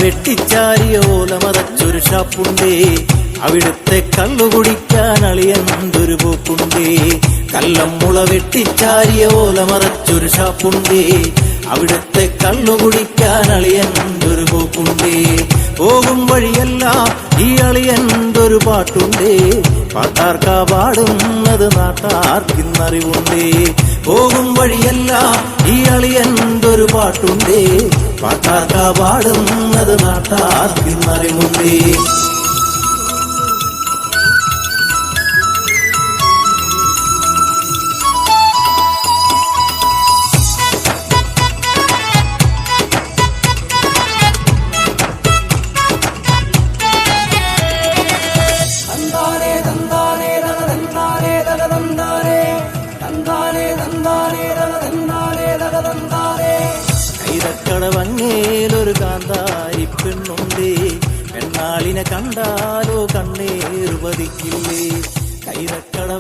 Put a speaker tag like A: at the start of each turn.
A: വെട്ടിച്ചാരിയ ഓലമറച്ചൊരു ഷാപ്പുണ്ടേ, അവിടുത്തെ കള്ളുകുടിക്കാൻ അളിയന്തൊരു പോക്കുണ്ടേ. കല്ലമ്മുള വെട്ടിച്ചാരിയ ഓലമറച്ചൊരു ഷാപ്പുണ്ടേ, അവിടുത്തെ കള്ളുകുടിക്കാൻ അളിയന്തൊരു പോക്കുണ്ടേ. പോകും വഴിയെല്ലാം ഈ അളിയന്തൊരു പാട്ടുണ്ടേ, പാട്ടാർക്കാ പാടുന്നത് നാട്ടാർക്കിന്നറിവുണ്ടേ. പോകും വഴിയെല്ലാം ഈ അളിയന്തൊരു പാട്ടുണ്ടേ, പാട്ടാർക്കാ പാടുന്നത് നാട്ടാർക്കിന്നറിവുണ്ടേ. കൈതക്കടവങ്ങേലൊരു കാന്താരി പെണ്ണുണ്ടേ, പെണ്ണാളിനെ കണ്ടാലോ കണ്ണേറുപതിക്കില്ലേ. കൈതക്കട